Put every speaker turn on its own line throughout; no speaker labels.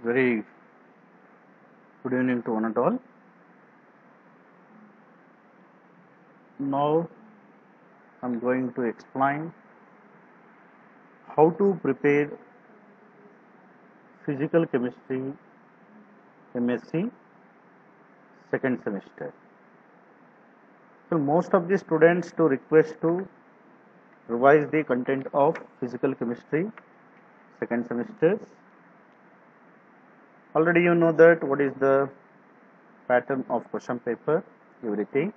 Very good evening to one and all. Now I'm going to explain how to prepare physical chemistry MSc second semester. So most of the students to request to revise the content of physical chemistry second semester. Already you know that what is the pattern of question paper, everything.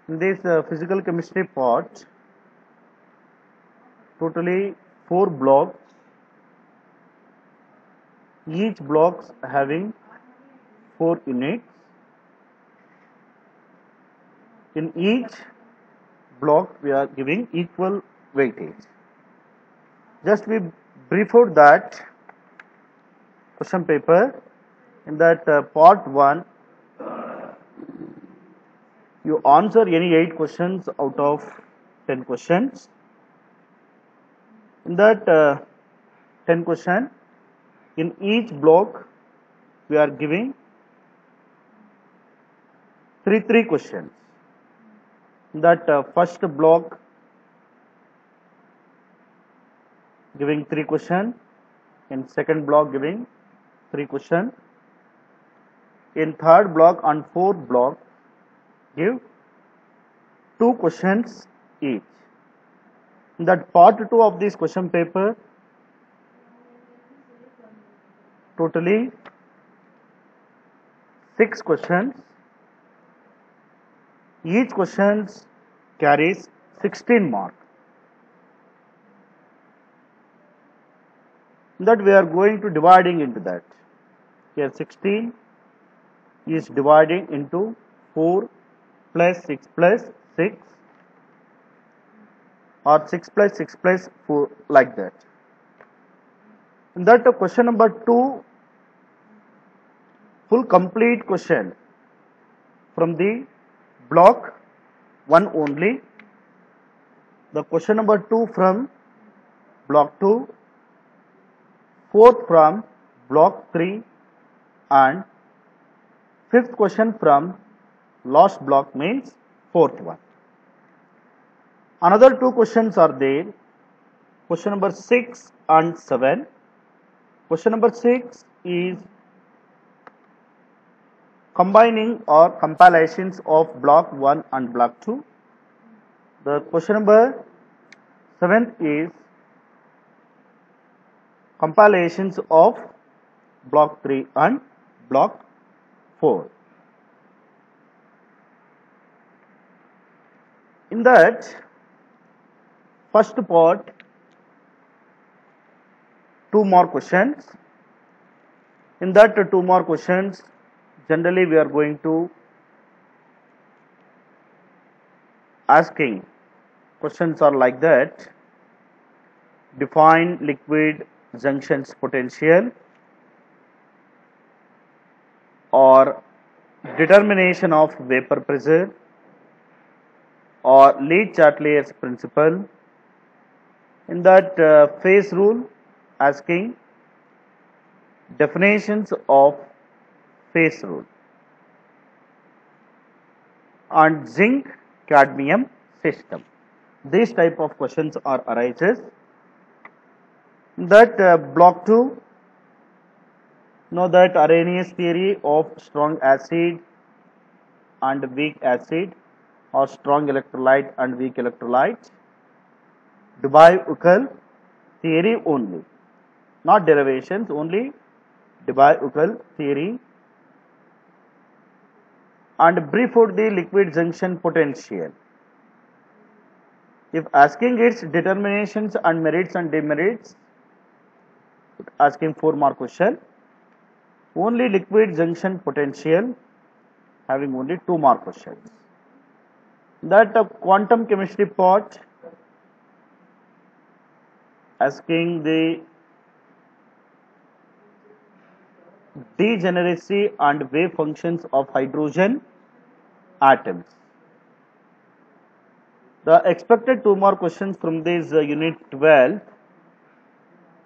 In this physical chemistry part, totally 4 blocks, each blocks having 4 units. In each block we are giving equal weightage. Just we brief out that question paper. In that part 1, you answer any 8 questions out of 10 questions. In that 10 question, in each block we are giving 3 questions. In that first block giving 3 questions, in second block giving 3 questions, in third block and fourth block give 2 questions each. In that part 2 of this question paper, totally 6 questions. Each question carries 16 marks. That we are going to dividing into that. Here 16 is dividing into 4 plus 6 plus 6 or 6 plus 6 plus 4, like that. In that question number 2, full complete question from the block 1 only. The question number 2 from block 2, fourth from block 3, and fifth question from last block, means fourth one. Another 2 questions are there. Question number 6 and 7. Question number 6 is combining or compilations of block 1 and block 2. The question number 7 is compilations of block 3 and block 4. In that first part, 2 more questions. In that 2 more questions, generally we are going to asking questions are like that: define liquid junctions potential, or determination of vapor pressure, or Lee-Chatelier's principle. In that phase rule, asking definitions of phase rule, and zinc cadmium system. These type of questions are arises. In that block 2, know that Arrhenius theory of strong acid and weak acid, or strong electrolyte and weak electrolyte. Debye-Uckel theory only, not derivations, only Debye-Uckel theory. And brief out the liquid junction potential. If asking its determinations and merits and demerits, asking 4 more question. Only liquid junction potential, having only 2 more questions. That quantum chemistry part, asking the degeneracy and wave functions of hydrogen atoms. The expected 2 more questions from this unit 12,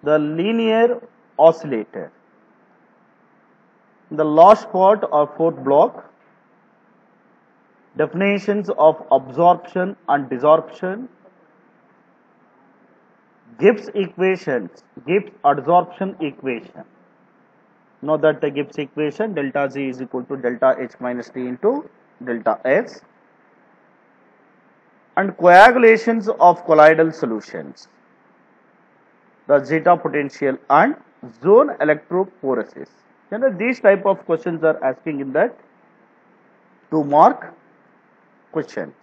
the linear oscillator. The last part or fourth block, definitions of absorption and desorption, Gibbs equations, Gibbs adsorption equation. Know that the Gibbs equation, delta Z is equal to delta H minus T into delta S, and coagulations of colloidal solutions, the zeta potential and zone electrophoresis. These type of questions are asking in that 2-mark questions.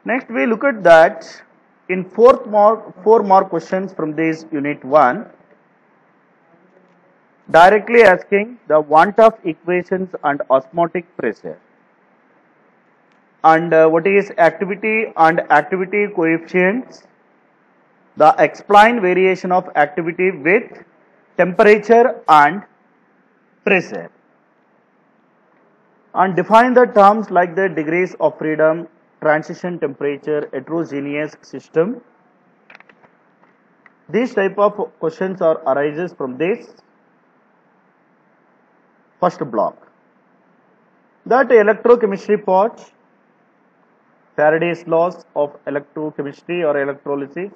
Next we look at that in 4-mark questions from this unit 1, directly asking the want of equations and osmotic pressure, and what is activity and activity coefficients, the explain variation of activity with temperature and pressure, and define the terms like the degrees of freedom, transition temperature, heterogeneous system. These type of questions are arises from this first block. That electrochemistry part, Faraday's laws of electrochemistry or electrolysis,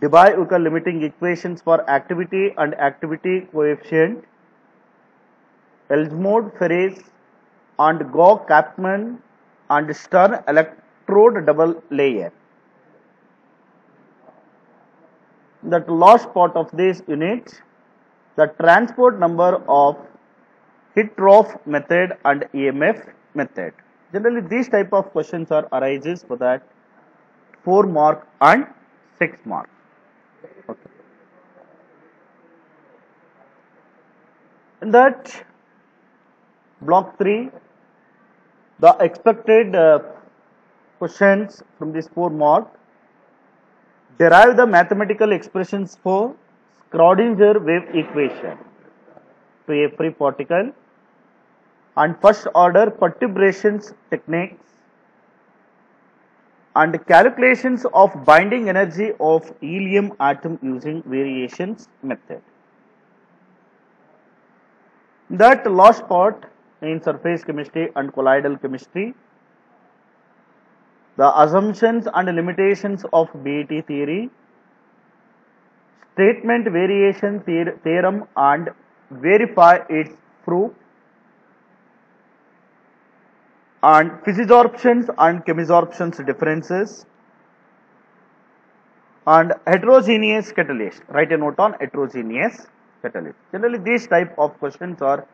Debye-Ucal limiting equations for activity and activity coefficient, Elsmode, Ferris and Gauss-Kapman and Stern electrode double layer. That last part of this unit, the transport number of heat trough method and EMF method. Generally these type of questions are arises for that 4-mark and 6-mark. Okay. In that block 3, the expected questions from this 4-mark, derive the mathematical expressions for Schrödinger wave equation to a free particle and first order perturbations techniques and calculations of binding energy of helium atom using variations method. That last part in surface chemistry and colloidal chemistry, the assumptions and limitations of BET theory, statement variation theorem and verify its proof, and physisorptions and chemisorptions differences, and heterogeneous catalyst. Write a note on heterogeneous catalyst. Generally these type of questions are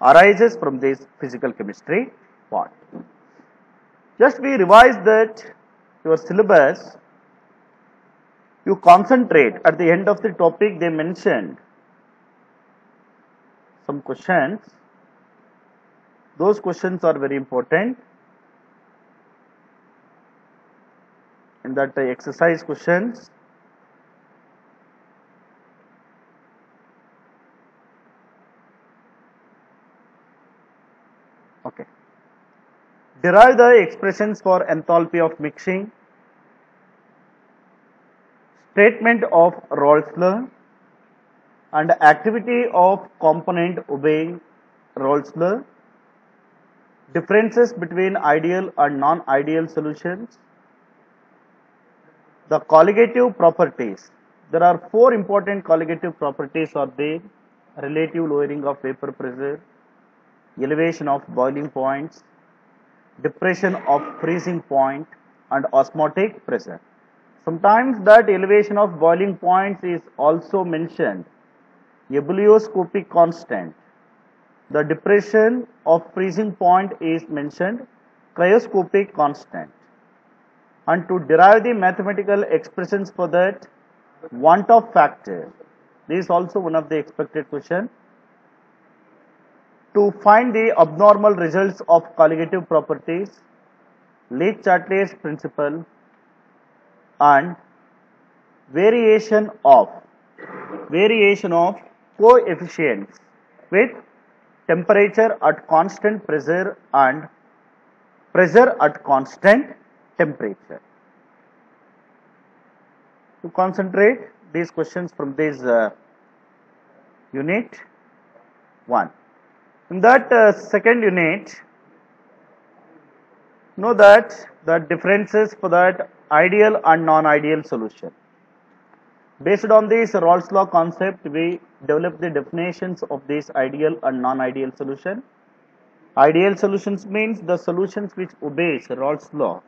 arises from this physical chemistry part. Just we revise that your syllabus, you concentrate at the end of the topic. They mentioned some questions. Those questions are very important. In that exercise questions, okay. Derive the expressions for enthalpy of mixing, statement of Rolle's law, and activity of component obeying Rolle's law, differences between ideal and non-ideal solutions, the colligative properties. There are 4 important colligative properties are there: relative lowering of vapor pressure, elevation of boiling points, depression of freezing point, and osmotic pressure. Sometimes that elevation of boiling points is also mentioned, ebullioscopic constant. The depression of freezing point is mentioned, cryoscopic constant. And to derive the mathematical expressions for that, want of factor. This is also one of the expected question. To find the abnormal results of colligative properties, Leach-Chatelier's principle, and variation of coefficients with temperature at constant pressure and pressure at constant temperature. to concentrate these questions from this unit 1. In that second unit, know that the differences for that ideal and non-ideal solution. Based on this Rawls law concept, we develop the definitions of this ideal and non-ideal solution. Ideal solutions means the solutions which obeys Rawls law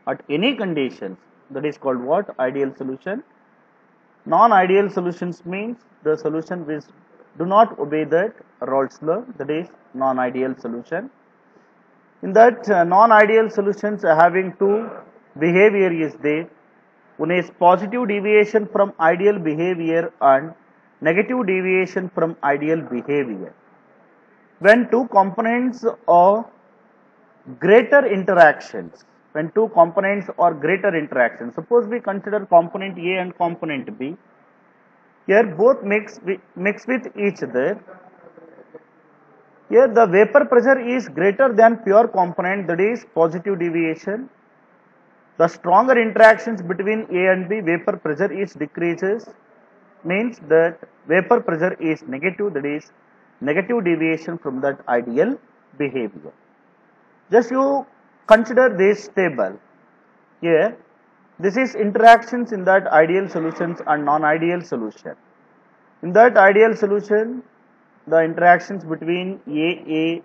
at any conditions, that is called what? Ideal solution. Non-ideal solutions means the solution which do not obey that Rawls law, that is non-ideal solution. In that non-ideal solutions having two behavior is there. One is positive deviation from ideal behavior and negative deviation from ideal behavior. When two components are greater interactions, suppose we consider component A and component B, here both mix with each other. Here the vapor pressure is greater than pure component, that is positive deviation. The stronger interactions between A and B, vapor pressure is decreases, means that vapor pressure is negative, that is negative deviation from that ideal behavior. Just you consider this table. Here, this is interactions in that ideal solutions and non-ideal solution. In that ideal solution, the interactions between AA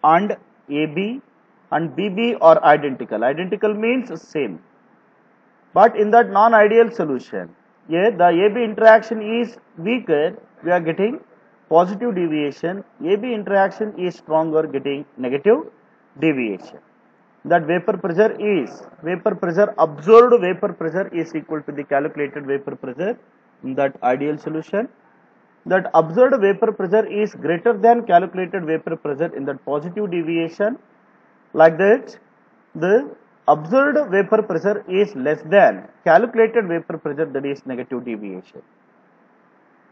and AB and BB are identical. Identical means same. But in that non-ideal solution, here the AB interaction is weaker, we are getting positive deviation. AB interaction is stronger, getting negative deviation. That vapor pressure is, absorbed vapor pressure is equal to the calculated vapor pressure in that ideal solution. That observed vapor pressure is greater than calculated vapor pressure in that positive deviation. Like that, the observed vapor pressure is less than calculated vapor pressure, that is negative deviation.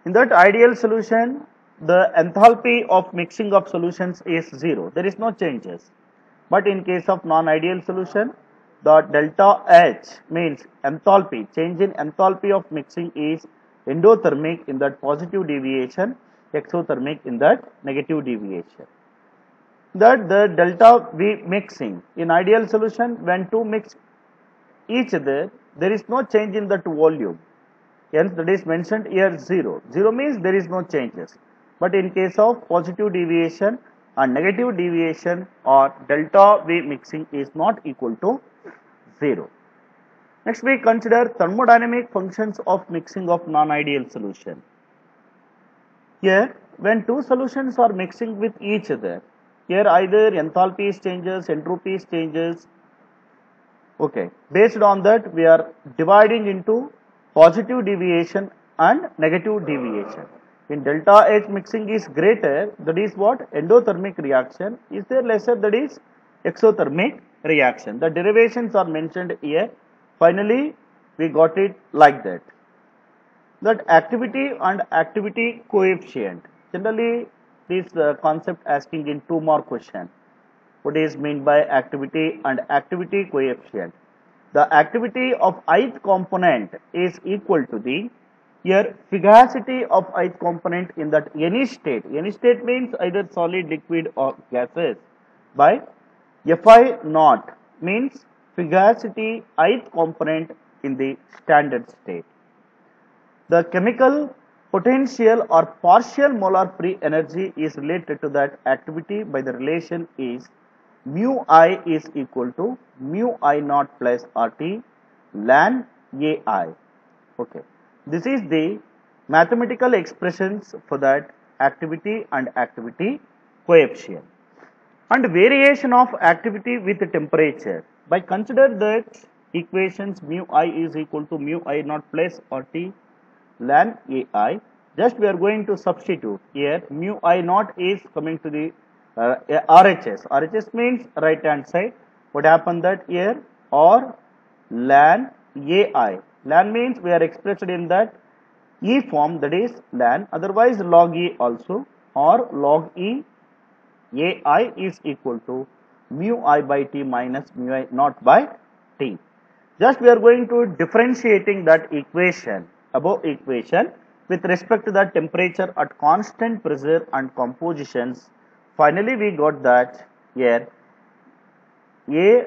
In that ideal solution, the enthalpy of mixing of solutions is 0. There is no changes. But in case of non-ideal solution, the delta H means enthalpy, change in enthalpy of mixing is endothermic in that positive deviation, exothermic in that negative deviation. That the delta V mixing in ideal solution, when two mix each other, there is no change in that volume. Hence, that is mentioned here 0. 0 means there is no changes. But in case of positive deviation and negative deviation, or delta V mixing is not equal to 0. Next, we consider thermodynamic functions of mixing of non-ideal solution. Here, when two solutions are mixing with each other, here either enthalpy changes, entropy changes. Okay, based on that, we are dividing into positive deviation and negative deviation. When delta H mixing is greater, that is what? Endothermic reaction. Is there lesser, that is exothermic reaction. The derivations are mentioned here. Finally, we got it like that. That activity and activity coefficient. Generally, this concept asking in 2 more questions. What is meant by activity and activity coefficient? The activity of ith component is equal to the here fugacity of ith component in that any state. Any state means either solid, liquid or gases by Fi naught means fugacity ith component in the standard state. The chemical potential or partial molar free energy is related to that activity by the relation is mu I is equal to mu I naught plus RT ln AI. Okay. This is the mathematical expressions for that activity and activity coefficient. And variation of activity with temperature. By consider that equations mu I is equal to mu I naught plus RT ln AI, just we are going to substitute here mu I naught is coming to the RHS. RHS means right hand side. What happened that here or ln AI. Ln means we are expressed in that E form, that is ln, otherwise log E also, or log E AI is equal to mu I by T minus mu I naught by T. Just we are going to differentiating that equation, above equation, with respect to the temperature at constant pressure and compositions. Finally, we got that here a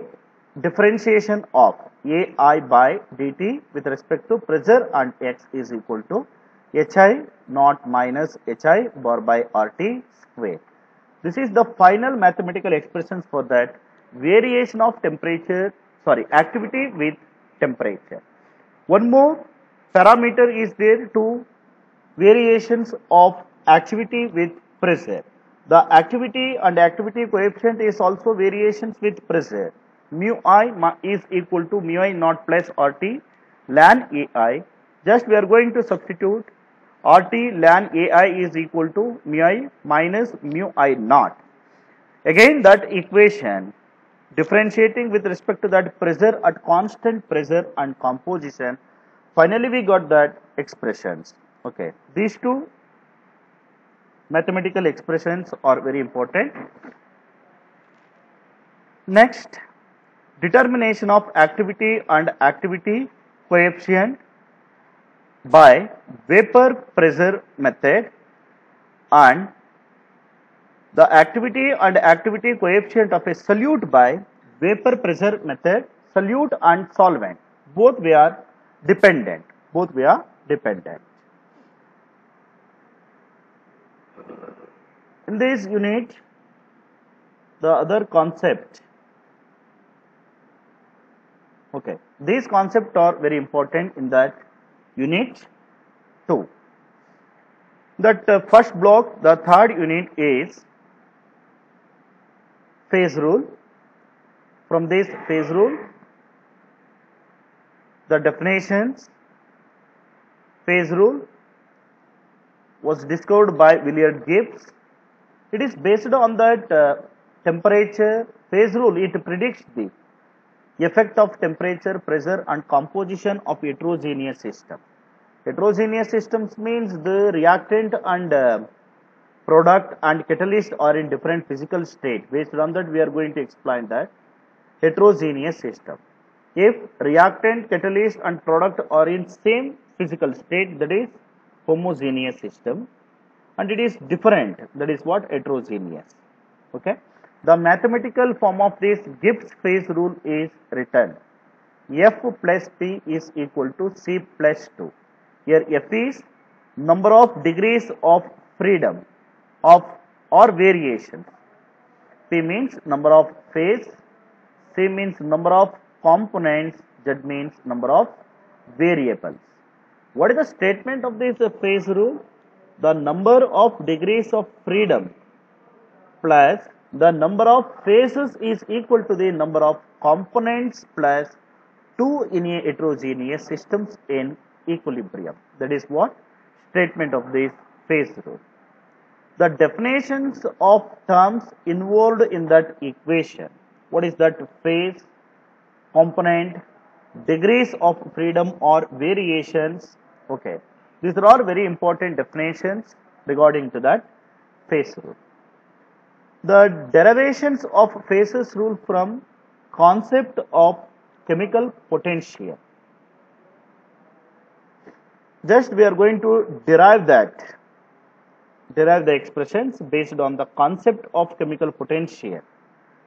differentiation of ai by dt with respect to pressure and x is equal to hi naught minus hi bar by RT square. This is the final mathematical expressions for that variation of temperature, activity with temperature. One more parameter is there to variations of activity with pressure. The activity and activity coefficient is also variations with pressure. Mu I is equal to mu I naught plus RT ln AI. Just we are going to substitute RT ln AI is equal to mu I minus mu I naught. Again that equation differentiating with respect to that pressure at constant pressure and composition. Finally, we got that expressions. Okay, these two mathematical expressions are very important. Next, determination of activity and activity coefficient by vapor pressure method, and the activity and activity coefficient of a solute by vapor pressure method. Solute and solvent, both we are dependent. In this unit, the other concept, okay, these concepts are very important in that unit 2. That first block, the third unit is phase rule. From this phase rule, the definitions, phase rule was discovered by William Gibbs. It is based on that temperature phase rule. It predicts the effect of temperature, pressure and composition of heterogeneous system. Heterogeneous systems means the reactant and product and catalyst are in different physical state. Based on that, we are going to explain that heterogeneous system. If reactant, catalyst and product are in same physical state, that is homogeneous system, and it is different, that is what heterogeneous. Okay, the mathematical form of this Gibbs phase rule is written F plus P is equal to C plus 2. Here F is number of degrees of freedom of or variations, P means number of phase, C means number of components, Z means number of variables. What is the statement of this phase rule? The number of degrees of freedom plus the number of phases is equal to the number of components plus 2 in a heterogeneous systems in equilibrium. That is what statement of this phase rule. The definitions of terms involved in that equation. What is that? Phase, component, degrees of freedom or variations. Okay, these are all very important definitions regarding to that phase rule. The derivations of phases rule from concept of chemical potential. Just we are going to derive the expressions based on the concept of chemical potential.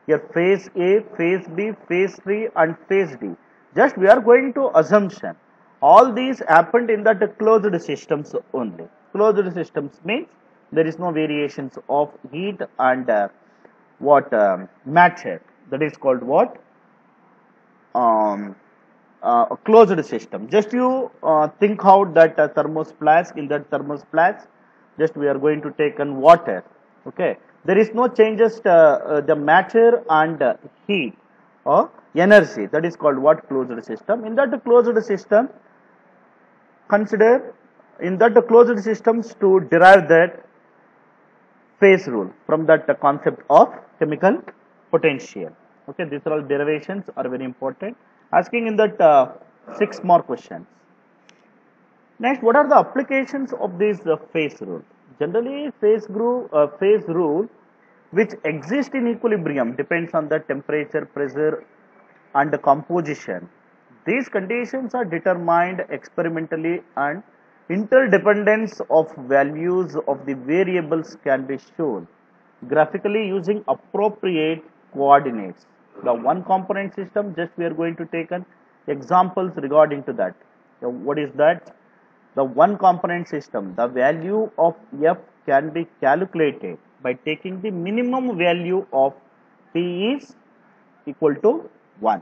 Here phase A, phase B, phase 3 and phase D. Just we are going to assumption all these happened in that closed systems only. Closed systems means there is no variations of heat and matter. That is called what? A closed system. Just you think out that thermos flask. In that thermos flask, just we are going to take in water. Okay, there is no changes the matter and heat or energy. That is called what? Closed system. In that closed system, consider in that closed systems to derive that phase rule from that concept of chemical potential. Okay, these are all derivations are very important. Asking in that 6 more questions. Next, what are the applications of this phase rule? Generally, phase rule which exists in equilibrium depends on the temperature, pressure and the composition. These conditions are determined experimentally and interdependence of values of the variables can be shown graphically using appropriate coordinates. The one component system, just we are going to take an examples regarding to that. So what is that? The one component system, the value of f can be calculated by taking the minimum value of p is equal to 1.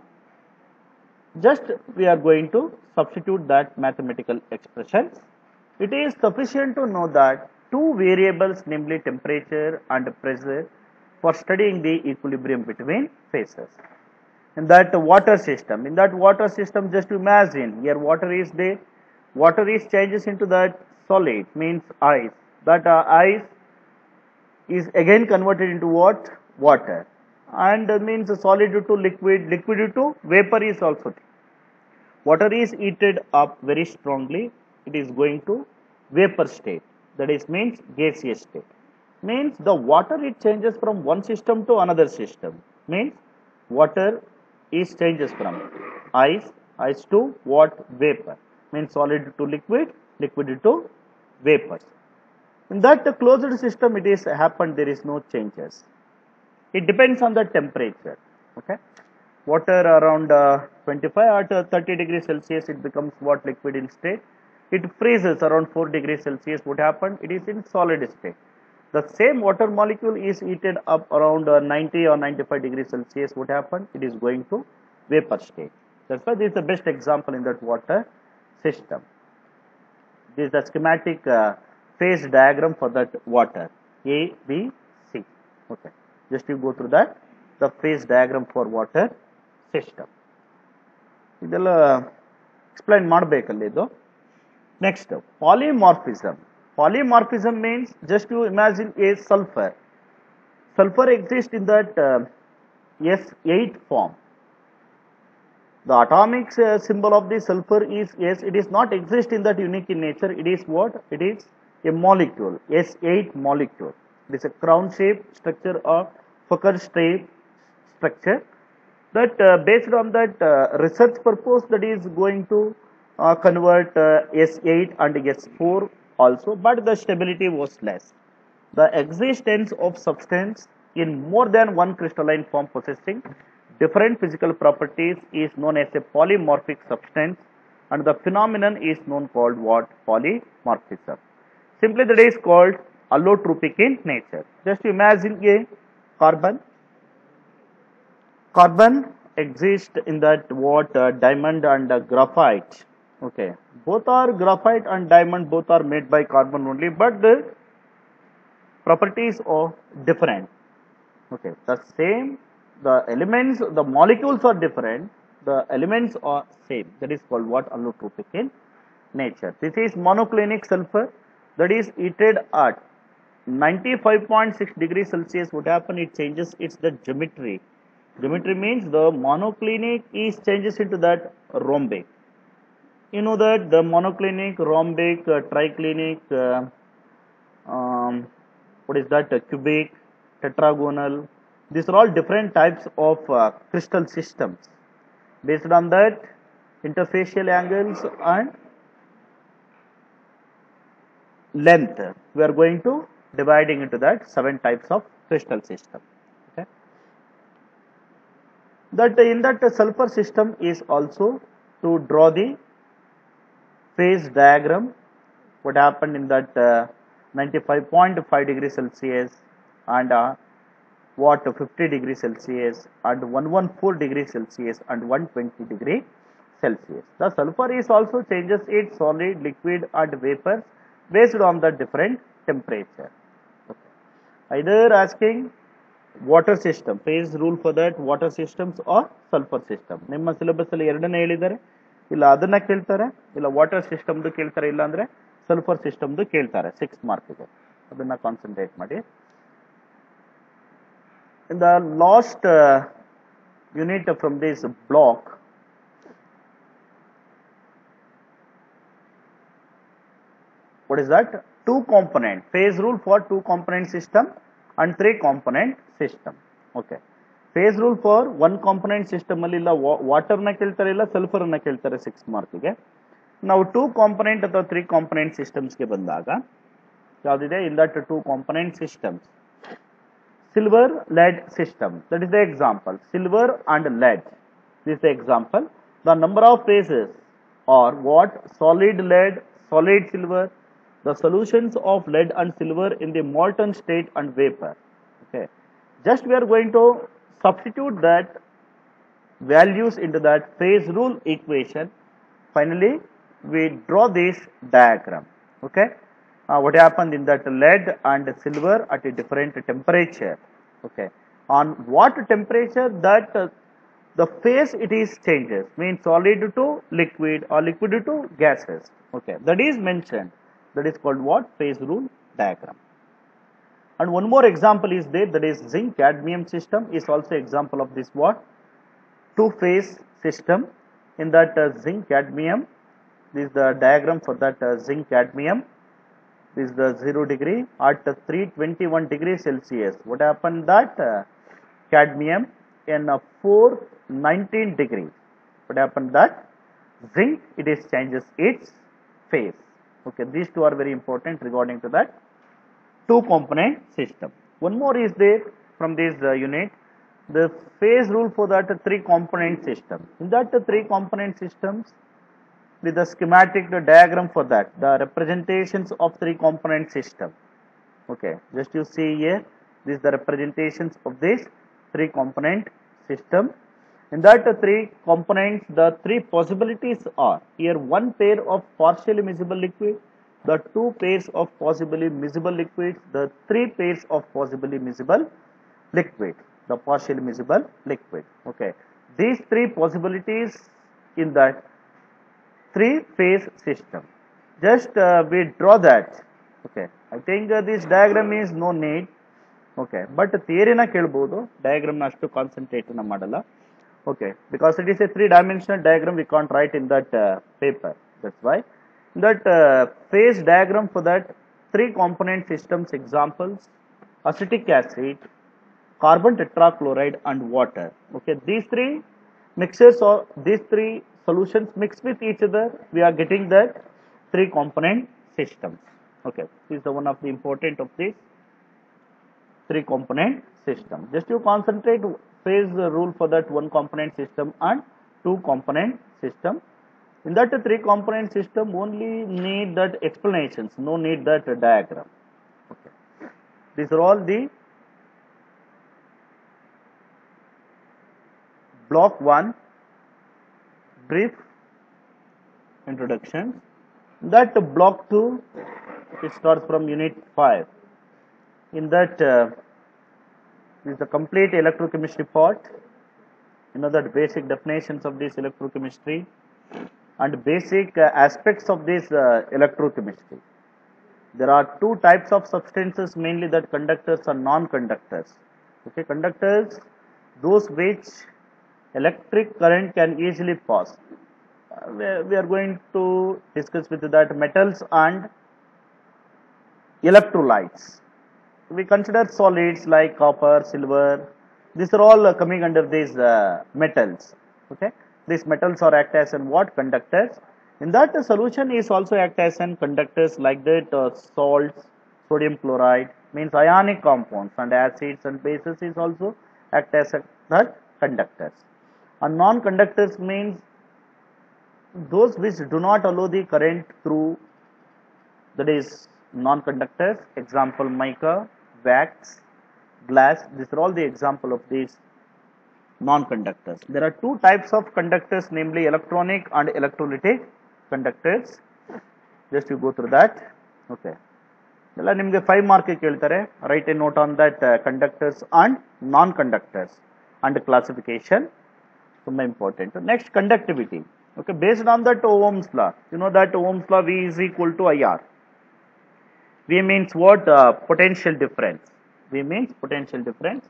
Just we are going to substitute that mathematical expressions. It is sufficient to know that two variables, namely temperature and pressure, for studying the equilibrium between phases. In that water system, just imagine here water is there. Water is changes into that solid, means ice. That ice is again converted into what? Water. And means solid to liquid, liquid to vapor is also there. Water is heated up very strongly. It is going to vapor state. That is means gaseous state. Means the water it changes from one system to another system. Means water is changes from ice to what? Vapor. Means solid to liquid, liquid to vapors. In that the closed system it is happened, there is no changes. It depends on the temperature. Okay. Water around 25 or 30 degrees Celsius, it becomes what? Liquid in state. It freezes around 4 degrees Celsius. What happened? It is in solid state. The same water molecule is heated up around 90 or 95 degrees Celsius. What happened? It is going to vapor state. That's why this is the best example in that water system. This is the schematic phase diagram for that water. A, B, C. Okay. Just you go through that. The phase diagram for water system. ಇದೆಲ್ಲ explain ಮಾಡಬೇಕಲ್ಲ ಇದು. Next, polymorphism. Polymorphism means just you imagine a sulfur. Sulfur exists in that S8 form. The atomic symbol of the sulfur is S. It is not exist in that unique in nature. It is what? It is a molecule, S8 molecule. It is a crown shape structure or Fokker shape structure. That based on that research purpose, that is going to convert S8 and S4 also, but the stability was less. The existence of substance in more than one crystalline form possessing different physical properties is known as a polymorphic substance, and the phenomenon is known called what? Polymorphism. Simply that is called allotropic in nature. Just imagine a carbon. Carbon exists in that what? Diamond and graphite. Okay, both are graphite and diamond, both are made by carbon only, but the properties are different. Okay, the same, the elements, the molecules are different, the elements are same. That is called what? Allotropic in nature. This is monoclinic sulfur, that is heated at 95.6 degrees Celsius. What happen? It changes its the geometry. Geometry means the monoclinic is changes into that rhombic. You know that the monoclinic, rhombic, triclinic, what is that? Cubic, tetragonal. These are all different types of crystal systems. Based on that, interfacial angles and length, we are going to dividing into that 7 types of crystal system. Okay. That in that sulfur system is also to draw the phase diagram. What happened in that 95.5 degrees Celsius and what 50 degrees Celsius and 114 degrees Celsius and 120 degree Celsius. The sulfur is also changes its solid, liquid and vapor based on the different temperature. Okay. Either asking water system, phase rule for that water systems or sulfur system. ನಿಮ್ಮ syllabus ಅಲ್ಲಿ ಎರಡನೇ ಹೇಳಿದ್ದಾರೆ, ಇಲ್ಲ ಅದನ್ನ ಕೇಳ್ತಾರೆ, ಇಲ್ಲ water ಸಿಸ್ಟಮ್ದು ಕೇಳ್ತಾರೆ, ಇಲ್ಲ ಅಂದ್ರೆ ಸಲ್ಫರ್ ಸಿಸ್ಟಮ್ದು ಕೇಳ್ತಾರೆ 6 ಮಾರ್ಕ್ಗೆ. ಅದನ್ನ ಕಾನ್ಸಂಟ್ರೇಟ್ ಮಾಡಿ. In the last unit from this block, what is that? 2 component phase rule for 2 component system and 3 component system. Okay, face rule for one component system ಅಲ್ಲಿ ಇಲ್ಲ ವಾಟರ್ನ ಕೇಳ್ತಾರೆ, ಇಲ್ಲ ಸಲ್ಫರ್ನ ಕೇಳ್ತಾರೆ 6 ಮಾರ್ಕ್ಗೆ. ನಾವು 2 ಕಾಂಪೊನೆಂಟ್ ಅಥವಾ 3 ಕಾಂಪೊನೆಂಟ್ ಸಿಸ್ಟಮ್ಸ್ಗೆ ಬಂದಾಗ ಯಾವುದಿದೆ, in that 2 component systems, silver lead system, that is the example. Silver and lead, this is the example. The number of phases are what? Solid lead, solid silver, the solutions of lead and silver in the molten state and vapor. Okay, just we are going to substitute that values into that phase rule equation. Finally we draw this diagram. Okay, what happened in that lead and silver at a different temperature. Okay, on what temperature that the phase it is changes, means solid to liquid or liquid to gases. Okay, that is mentioned, that is called what? Phase rule diagram. And one more example is there, that is zinc cadmium system is also example of this what? Two phase system. In that zinc cadmium, this is the diagram for that zinc cadmium. This is the 0 degree at 321 degrees Celsius. What happened that cadmium in 419 degrees. What happened that zinc it is changes its phase. Okay, these two are very important regarding to that 2 component system. One more is there from this unit, the phase rule for that 3 component system. In that 3 component systems, with the schematic, the diagram for that, the representations of 3 component system. Okay, just you see here, this is the representations of this 3 component system. In that 3 components, the 3 possibilities are here: 1 pair of partially miscible liquid, the 2 pairs of possibly miscible liquids, the 3 pairs of possibly miscible liquid, the partially miscible liquid. Okay, these 3 possibilities in that 3-phase system. Just we draw that. Okay, I think this diagram is no need. Okay, but theory na kelbodu, diagram na ashtu concentrate na madala. Okay, because it is a 3-dimensional diagram, we can't write in that paper. That's why that phase diagram for that 3 component systems examples: acetic acid, carbon tetrachloride and water. Okay, these 3 mixtures or these 3 solutions mixed with each other, we are getting that 3 component systems. Okay, this is the one of the important of this 3 component system. Just you concentrate phase rule for that 1 component system and 2 component system. In that 3 component system, only need that explanations, no need that diagram. Okay, these are all the block 1 brief introduction. That block 2, it starts from unit 5. In that is the complete electrochemistry part. You know that basic definitions of this electrochemistry and basic aspects of this electrochemistry. There are 2 types of substances mainly, that conductors and non-conductors. Okay, conductors, those which electric current can easily pass. We are going to discuss with that metals and electrolytes. We consider solids like copper, silver. These are all coming under these metals. Okay, these metals are act as and what? Conductors. In that solution is also act as and conductors, like that salts, sodium chloride, means ionic compounds, and acids and bases is also act as that conductors. And non-conductors means those which do not allow the current through, that is non-conductors. Example: mica, wax, glass. These are all the example of these non-conductors. There are 2 types of conductors, namely electronic and electrolytic conductors. Just you go through that. Okay, ಎಲ್ಲ ನಿಮಗೆ 5 mark ಕೇಳ್ತಾರೆ. Write a note on that conductors and non-conductors and classification. ತುಂಬಾ important. Next, conductivity. Okay, based on that Ohm's law, you know that Ohm's law, V is equal to IR. V means what? Potential difference. V means potential difference.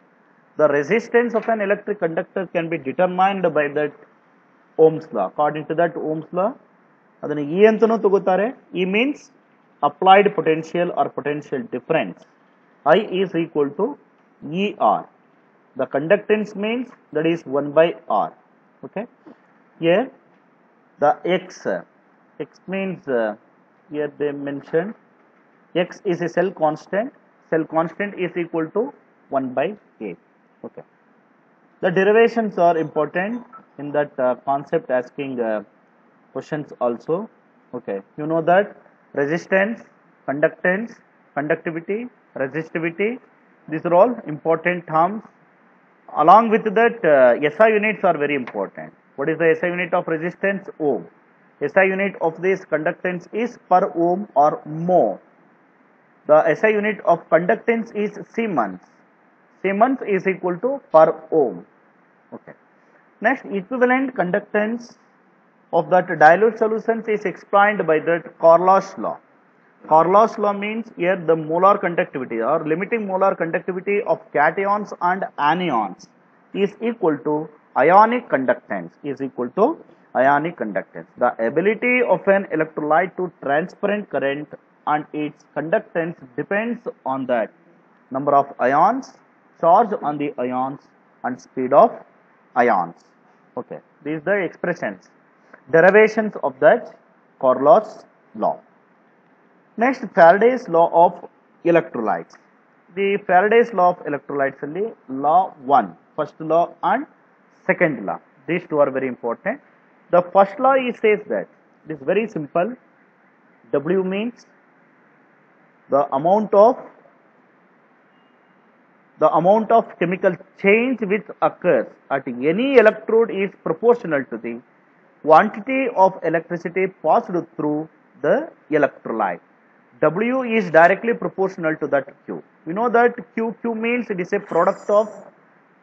The resistance of an electric conductor can be determined by that Ohm's law. According to that Ohm's law, ಅದನ್ನು E ಅಂತನೂ ತಗೋತಾರೆ. E means applied potential or potential difference. I is equal to ER. The conductance means that is 1 by R. Okay. Here the X means here they mentioned X is a cell constant. Cell constant is equal to 1 by A. Okay. The derivations are important in that concept asking questions also. Okay. You know that resistance, conductance, conductivity, resistivity, these are all important terms. Along with that, SI units are very important. What is the SI unit of resistance? Ohm. SI unit of this conductance is per ohm or mho. The SI unit of conductance is Siemens. Siemens is equal to per ohm. Okay. Next, equivalent conductance of that dilute solutions is explained by that Corlosh law. Corlosh law means here the molar conductivity or limiting molar conductivity of cations and anions is equal to ionic conductance The ability of an electrolyte to transparent current and its conductance depends on that number of ions, charge on the ions and speed of ions. Okay, these are the expressions, derivations of that Corlosh law. Next, Faraday's law of electrolytes. The Faraday's law of electrolytes is law 1, first law and second law. These two are very important. The first law says that it is very simple. W means the amount of chemical change which occurs at any electrode is proportional to the quantity of electricity passed through the electrolyte. W is directly proportional to that Q. We know that Q means it is a product of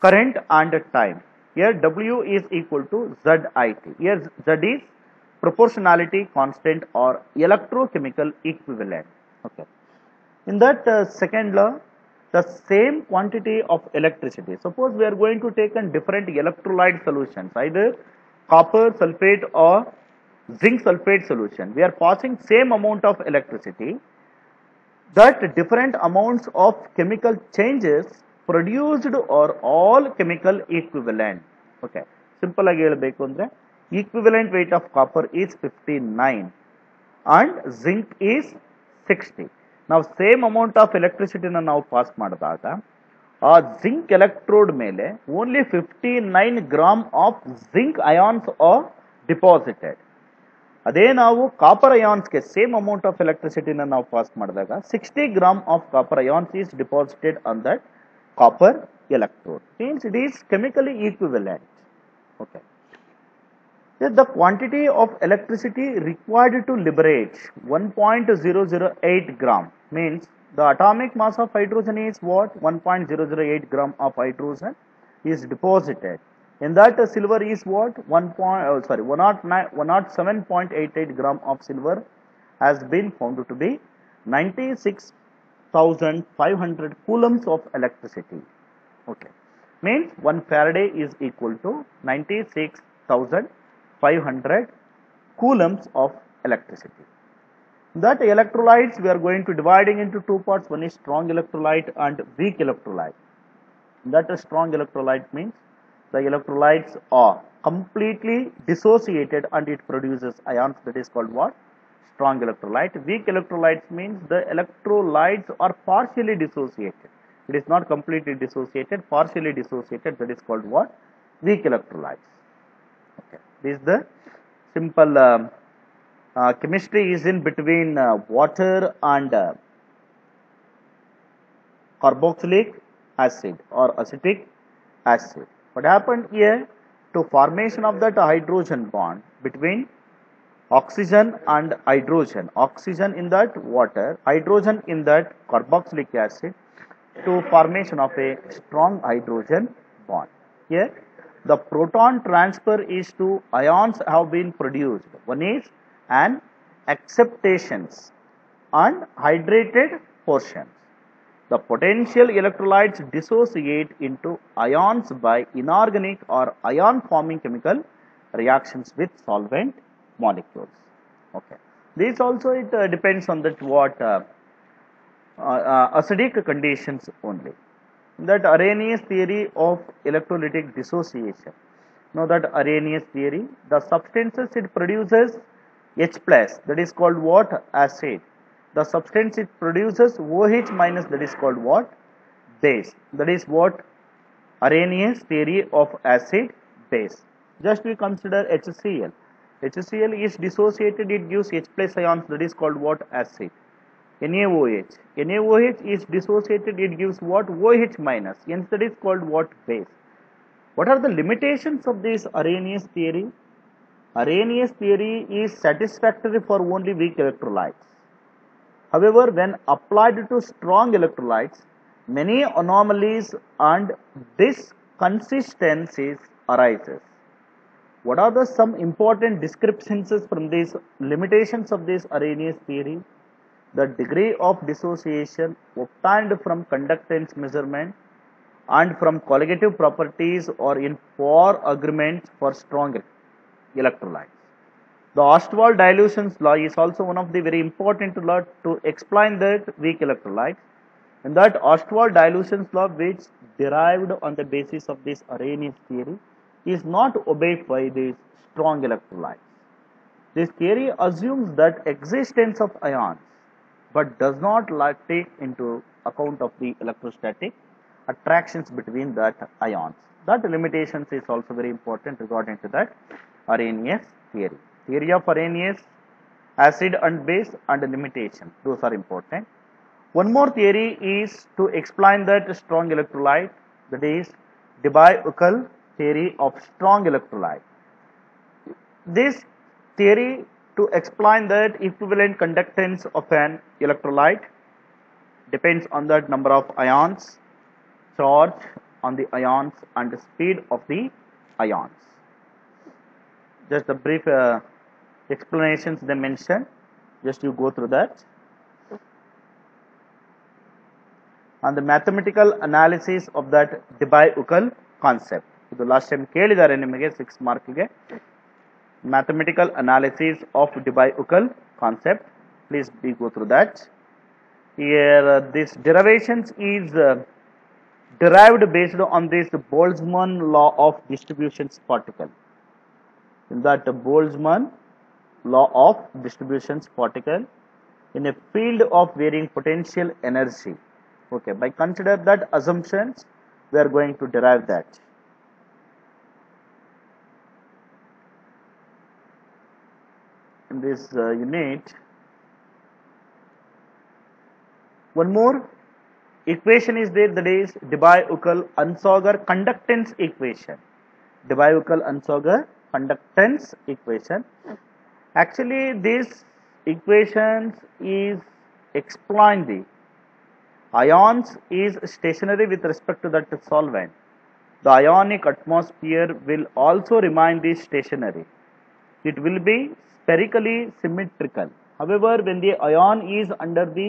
current and time. Here W is equal to ZIT. Here Z is proportionality constant or electrochemical equivalent. Okay. In that second law, the same quantity of electricity. Suppose we are going to take a different electrolyte solutions, either copper sulfate or zinc sulfate solution. We are passing same amount of electricity. That different amounts of chemical changes produced are all chemical equivalent. Okay. Simple agi helbeku andre equivalent weight of copper is 59 and zinc is 60. Now same amount of electricity na ನಾವು pass ಮಾಡಿದಾಗ ಆ zinc electrode ಮೇಲೆ only 59 gram of zinc ions are deposited. ಅದೇ ನಾವು copper ಅಯಾನ್ಸ್ಗೆ same amount of ಎಲೆಕ್ಟ್ರಿಸಿಟಿನ ನಾವು pass ಮಾಡಿದಾಗ 60 gram of copper ions is deposited on that copper electrode. Means it is chemically equivalent. Okay. The quantity of electricity required to liberate 1.008 gram means the atomic mass of hydrogen is what? 1.008 gram of hydrogen is deposited. In that silver is what? 107.88 gram of silver has been found to be 96,500 coulombs of electricity. Okay. Means 1 Faraday is equal to 96,500 coulombs of electricity. That electrolytes we are going to dividing into two parts. One is strong electrolyte and weak electrolyte. That strong electrolyte means the electrolytes are completely dissociated and it produces ions, that is called what? Strong electrolyte. Weak electrolytes means the electrolytes are partially dissociated. It is not completely dissociated, partially dissociated, that is called what? Weak electrolytes. Okay. This is the simple chemistry is in between water and carboxylic acid or acetic acid. What happened here? To formation of that hydrogen bond between oxygen and hydrogen, oxygen in that water, hydrogen in that carboxylic acid, to formation of a strong hydrogen bond. Here the proton transfer is to ions have been produced. One is an acceptations and hydrated portions. The potential electrolytes dissociate into ions by inorganic or ion forming chemical reactions with solvent molecules. Okay. This also it depends on that what acidic conditions only. That Arrhenius theory of electrolytic dissociation. Now that Arrhenius theory, the substances it produces H plus, that is called what? Acid. The substance it produces OH minus, that is called what? Base. That is what? Arrhenius theory of acid base. Just we consider HCl. HCl is dissociated, it gives H plus ions, that is called what? Acid. NaOH. NaOH is dissociated, it gives what? OH minus. Hence that is called what? Base. What are the limitations of this Arrhenius theory? Arrhenius theory is satisfactory for only weak electrolytes. However, when applied to strong electrolytes, many anomalies and disconsistencies arises. What are the some important descriptions from these limitations of this Arrhenius theory? The degree of dissociation obtained from conductance measurement and from colligative properties or in poor agreements for strong electrolytes. The Ostwald dilutions law is also one of the very important law to explain that weak electrolytes. And that Ostwald dilutions law, which derived on the basis of this Arrhenius theory, is not obeyed by these strong electrolytes. This theory assumes that existence of ions, but does not take into account of the electrostatic attractions between that ions. That limitations is also very important regarding to that Arrhenius theory. Theory of Arrhenius, acid and base and limitation. Those are important. One more theory is to explain that strong electrolyte, that is Debye-Uckel theory of strong electrolyte. This theory to explain that equivalent conductance of an electrolyte depends on the number of ions, charge on the ions and the speed of the ions. Just a brief explanations they mention, just you go through that. And the mathematical analysis of that Debye-Uckel concept. ಇದು last time ಕೇಳಿದ್ದಾರೆ ನಿಮಗೆ 6 ಮಾರ್ಕ್ಗೆ. Mathematical analysis of Debye-Uckel concept. Please go through that. Here this derivations is derived based on this Boltzmann law of distributions particle. In that Boltzmann law of distributions particle in a field of varying potential energy. Okay, by consider that assumptions, we are going to derive that. In this unit, one more equation is there, that is Debye-Uckel-Unsauger conductance equation. Debye-Uckel-Unsauger conductance equation. Actually, this equation is explain the ions is stationary with respect to that solvent. The ionic atmosphere will also remain the stationary. It will be spherically symmetrical. However, when the ion is under the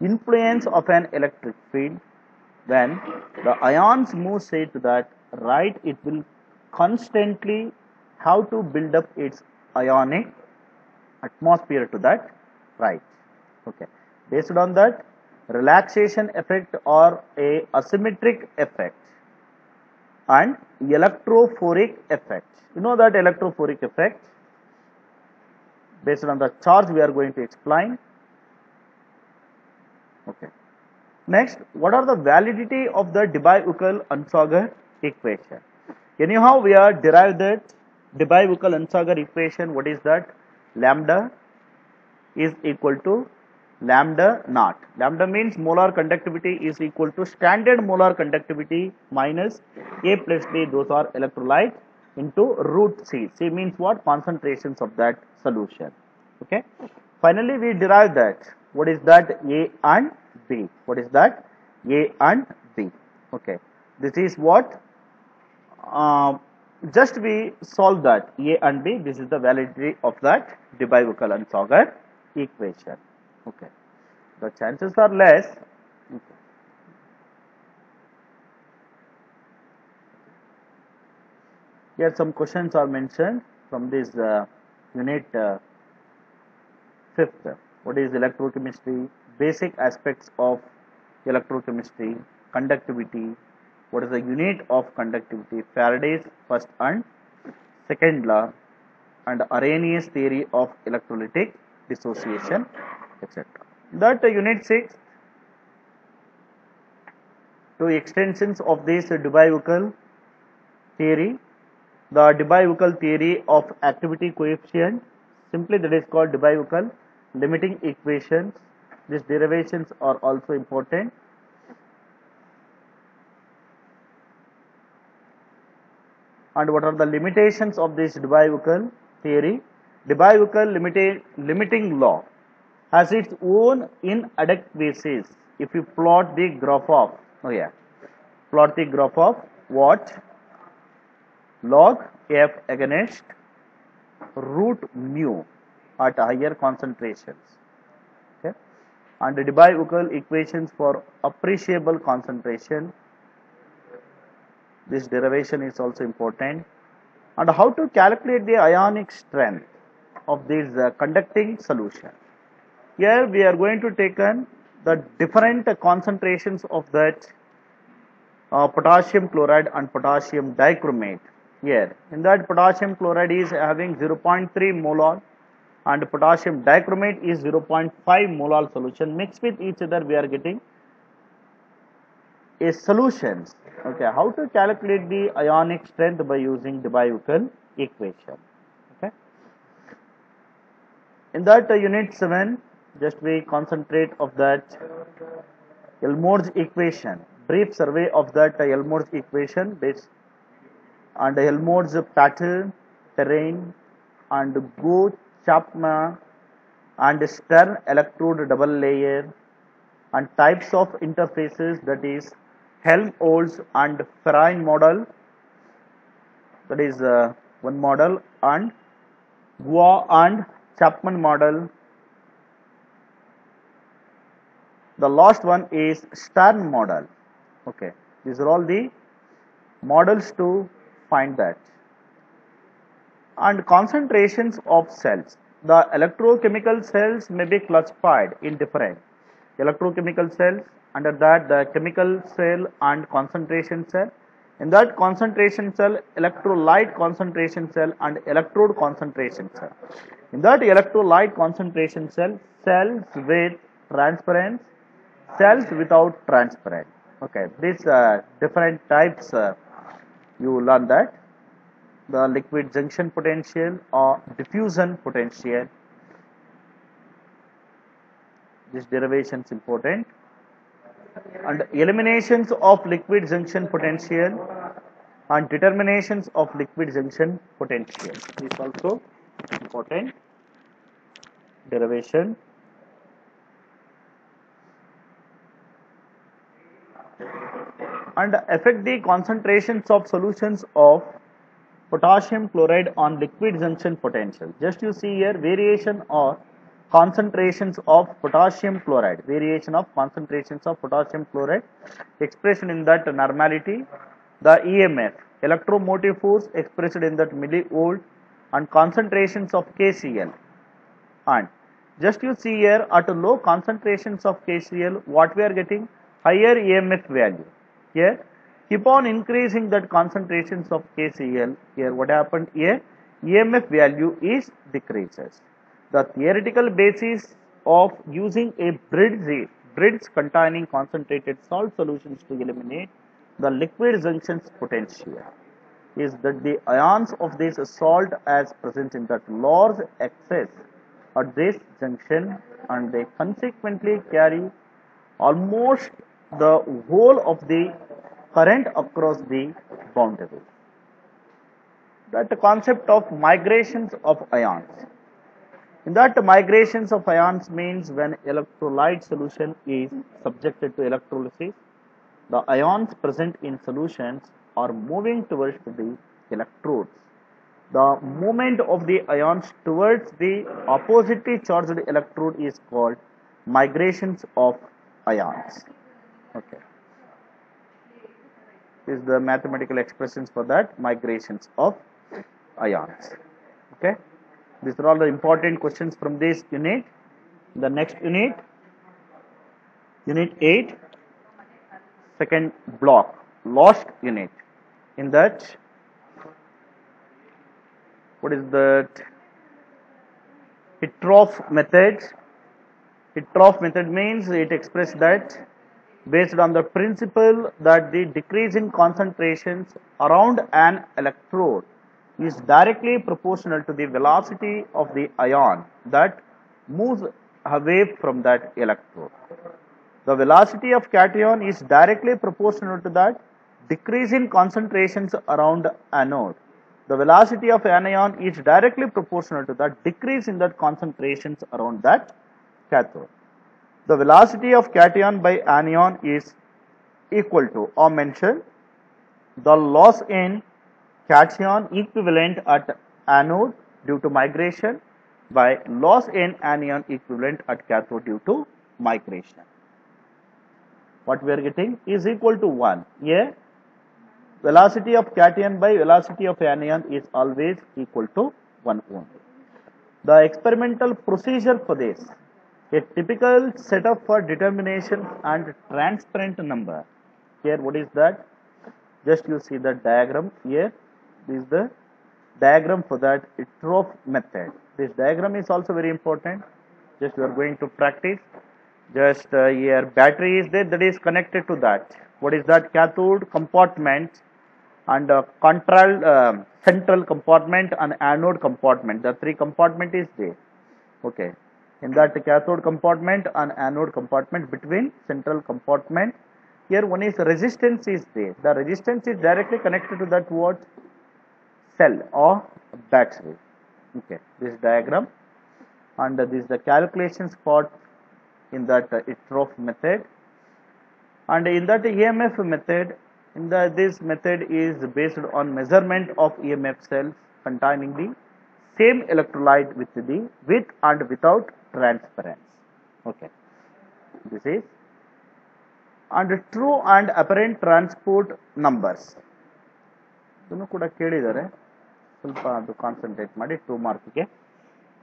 influence of an electric field, when the ions move say to that right, it will constantly have to build up its ionic atmosphere to that right. Okay, based on that relaxation effect or a asymmetric effect and electrophoric effect. You know that electrophoric effect, based on the charge we are going to explain. Okay. Next, what are the validity of the Debye-Uckel-Unsauger equation? Anyhow, we are derived that Debye-Uckel-Unsauger equation. What is that? Lambda is equal to lambda naught. Lambda means molar conductivity is equal to standard molar conductivity minus A plus B, those are electrolyte, into root C. C means what? Concentrations of that solution. Okay. Finally, we derive that. What is that? A and B. What is that? A and B. Okay. This is what? Just we solve that A and B. This is the validity of that Debye-Uckel-Unsauger equation. Okay. The chances are less. Okay. Here some questions are mentioned from this unit 5th. What is electrochemistry? Basic aspects of electrochemistry. conductivity. What is the unit of conductivity? Faraday's first and second law, and Arrhenius theory of electrolytic dissociation, etc. That unit 6, two extensions of this Debye-Uckel theory. The Debye-Uckel theory of activity coefficient, simply that is called Debye-Uckel limiting equations. These derivations are also important. And what are the limitations of this Debye-Uckel theory? Debye-Uckel limiting law has its own inadequacies. If you plot the graph of, plot the graph of what? Log f against root mu at higher concentrations. Okay, and the Debye-Uckel equations for appreciable concentration. This derivation is also important. And how to calculate the ionic strength of this conducting solution. Here we are going to take the different concentrations of that potassium chloride and potassium dichromate. Here in that potassium chloride is having 0.3 molal and potassium dichromate is 0.5 molal solution. Mixed with each other we are getting a solutions. Okay, how to calculate the ionic strength by using Debye-Uckel equation. Okay, in that unit 7, just we concentrate of that Elmore's equation, brief survey of that Elmore's equation, this and Elmore's pattern, terrain, and Go Chapman and Stern electrode double layer, and types of interfaces, that is Helmholtz and Ferrine model, that is one model, and Guo and Chapman model. The last one is Stern model. Okay, these are all the models to find that. And concentrations of cells. The electrochemical cells may be classified in different electrochemical cells. Under that, the chemical cell and concentration cell. In that concentration cell, electrolyte concentration cell and electrode concentration cell. In that electrolyte concentration cell, cells with transparent, cells without transparent. Okay, these different types you learn that. The liquid junction potential or diffusion potential. This derivation is important. And eliminations of liquid junction potential and determinations of liquid junction potential is also important derivation. And affect the concentrations of solutions of potassium chloride on liquid junction potential. Just you see here variation or concentrations of potassium chloride, variation of concentrations of potassium chloride, expression in that normality, the EMF, electromotive force expressed in that millivolt, and concentrations of KCl. And just you see here at low concentrations of KCl, what we are getting? Higher EMF value. Here, keep on increasing that concentrations of KCl. Here, what happened here? EMF value is decreases. The theoretical basis of using a bridge containing concentrated salt solutions to eliminate the liquid junctions potential is that the ions of this salt as present in that large excess at this junction, and they consequently carry almost the whole of the current across the boundary. That concept of migrations of ions. In that, migrations of ions means when electrolyte solution is subjected to electrolysis, the ions present in solutions are moving towards the electrodes. The movement of the ions towards the oppositely charged electrode is called migrations of ions. Okay. This is the mathematical expressions for that, migrations of ions. Okay. These are all the important questions from this unit. The next unit, unit 8, second block, lost unit. In that, what is that? Hittorf method. Hittorf method means it expresses that based on the principle that the decrease in concentrations around an electrode is directly proportional to the velocity of the ion that moves away from that electrode. The velocity of cation is directly proportional to that decrease in concentrations around anode. The velocity of anion is directly proportional to the decrease in that concentrations around that cathode. The velocity of cation by anion is equal to or mentioned the loss in cation equivalent at anode due to migration by loss in anion equivalent at cathode due to migration. What we are getting is equal to 1. Here, velocity of cation by velocity of anion is always equal to 1 only. The experimental procedure for this, a typical setup for determination and transparent number. Here, what is that? Just you see the diagram here. This is the diagram for that Hittorf method. This diagram is also very important. Just you are going to practice. Just here battery is there, that is connected to that. What is that? Cathode compartment and central compartment and anode compartment. The three compartment is there. Okay. In that cathode compartment and anode compartment, between central compartment, here one is resistance is there. The resistance is directly connected to that what? Cell or battery. Okay. This diagram, and this is the calculations part in that Hittorf method, and in that EMF method, this method is based on measurement of EMF cells containing the same electrolyte with and without transference. Okay, this is, and true and apparent transport numbers. ಇದನ್ನು ಕೂಡ ಕೇಳಿದ್ದಾರೆ, ಸ್ವಲ್ಪ ಅದು concentrate ಮಾಡಿ 2 ಮಾರ್ಕ್ಗೆ.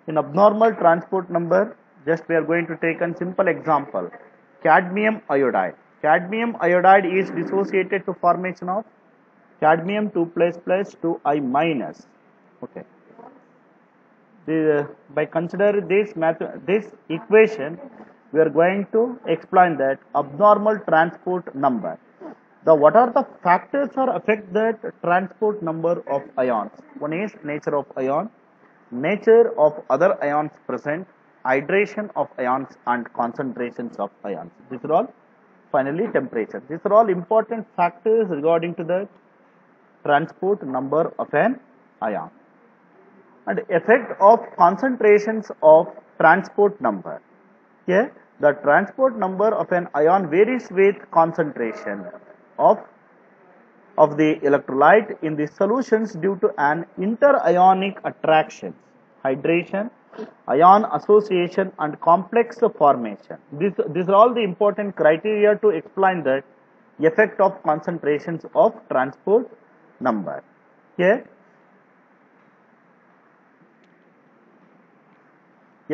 In abnormal transport number, just we are going to take a simple example. Cadmium iodide. Cadmium iodide is dissociated to formation of cadmium 2++ to I minus. Okay. By consider this equation, we are going to explain that abnormal transport number. What are the factors or affect that transport number of ions? One is nature of ion, nature of other ions present, hydration of ions and concentrations of ions. These are all, finally temperature. These are all important factors regarding to the transport number of an ion. And effect of concentrations of transport number. Here, the transport number of an ion varies with concentration of the electrolyte in the solutions due to an interionic attraction, hydration, ion association and complex formation. These are all the important criteria to explain that effect of concentrations of transport number. Here,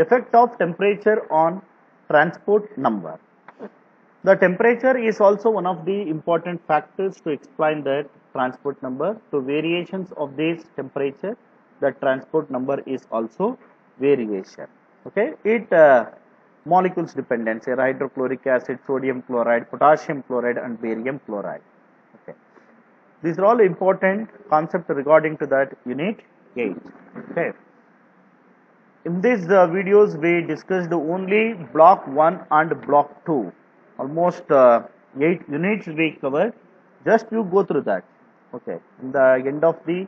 effect of temperature on transport number. The temperature is also one of the important factors to explain that transport number. To variations of this temperature, the transport number is also variation. Okay, it molecules dependence, hydrochloric acid, sodium chloride, potassium chloride and barium chloride. Okay, these are all important concepts regarding to that unit 8. Okay, in these videos we discussed only block 1 and block 2. Almost 8 units we covered. Just you go through that. Okay, in the end of the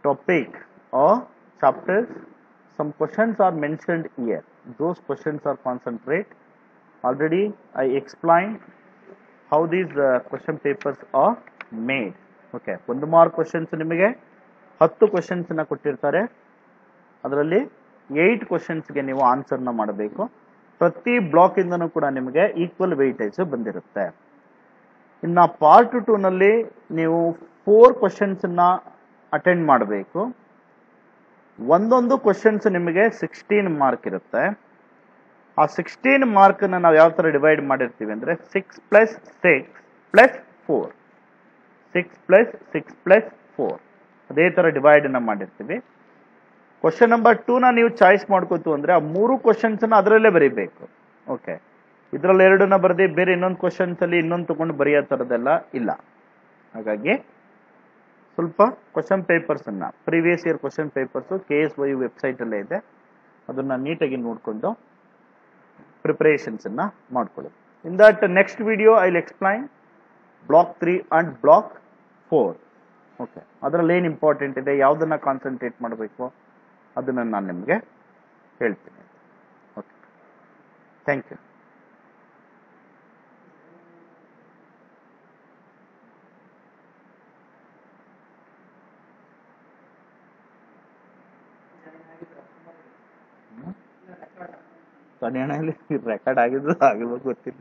topic or chapters, some questions are mentioned here. Those questions are concentrate. Already I explained how these question papers are made. Okay, 1 mark questions ನಿಮಗೆ 10 questions ನ ಕೊಟ್ಟಿರ್ತಾರೆ. ಅದರಲ್ಲಿ 8 questions ಗೆ ನೀವು answer ನ ಮಾಡಬೇಕು. ಪ್ರತಿ block ಇಂದನೂ ಕೂಡ ನಿಮಗೆ ಈಕ್ವಲ್ ವೆಯಿಟೇಜ್ ಬಂದಿರುತ್ತೆ. ಇನ್ನು ಪಾರ್ಟ್ 2 ನಲ್ಲಿ ನೀವು 4 ಕ್ವೆಶ್ಚನ್ಸ್ ನ ಅಟೆಂಡ್ ಮಾಡಬೇಕು. ಒಂದೊಂದು ಕ್ವೆಶ್ಚನ್ಸ್ ನಿಮಗೆ 16 ಮಾರ್ಕ್ ಇರುತ್ತೆ. ಆ 16 ಮಾರ್ಕನ್ನು ನಾವು ಯಾವ ಥರ ಡಿವೈಡ್ ಮಾಡಿರ್ತೀವಿ ಅಂದರೆ 6 + 6 + 4 6 + 6 + 4 ಅದೇ ಥರ ಡಿವೈಡನ್ನು ಮಾಡಿರ್ತೀವಿ. ಕ್ವಶನ್ ನಂಬರ್ 2ನ ನೀವು ಚಾಯ್ಸ್ ಮಾಡ್ಕೋತು ಅಂದರೆ ಆ 3 ಕ್ವಶನ್ಸನ್ನು ಅದರಲ್ಲೇ ಬರೀಬೇಕು. ಓಕೆ, ಇದರಲ್ಲಿ 2ನ್ನ ಬರೆದು ಬೇರೆ ಇನ್ನೊಂದು ಕ್ವಶನ್ಸಲ್ಲಿ ಇನ್ನೊಂದು ತೊಗೊಂಡು ಬರೆಯೋ ಥರದ್ದೆಲ್ಲ ಇಲ್ಲ. ಹಾಗಾಗಿ ಸ್ವಲ್ಪ ಕ್ವಶನ್ ಪೇಪರ್ಸನ್ನು, previous year question papers KSYU ವೆಬ್ಸೈಟಲ್ಲೇ ಇದೆ, ಅದನ್ನು ನೀಟಾಗಿ ನೋಡಿಕೊಂಡು ಪ್ರಿಪರೇಷನ್ಸನ್ನು ಮಾಡ್ಕೊಳ್ಳಿ. In that next video I will explain block 3 and block 4. Okay, ಅದರಲ್ಲಿ ಏನು ಇಂಪಾರ್ಟೆಂಟ್ ಇದೆ, ಯಾವುದನ್ನು ಕಾನ್ಸಂಟ್ರೇಟ್ ಮಾಡಬೇಕು ಅದನ್ನು ನಾನು ನಿಮಗೆ ಹೇಳ್ತೀನಿ. Okay, thank you. ರೆಕಾರ್ಡ್ ಆಗಿದ್ದು ಆಗಿರ್ಬೇಕು ಗೊತ್ತಿಲ್ಲ.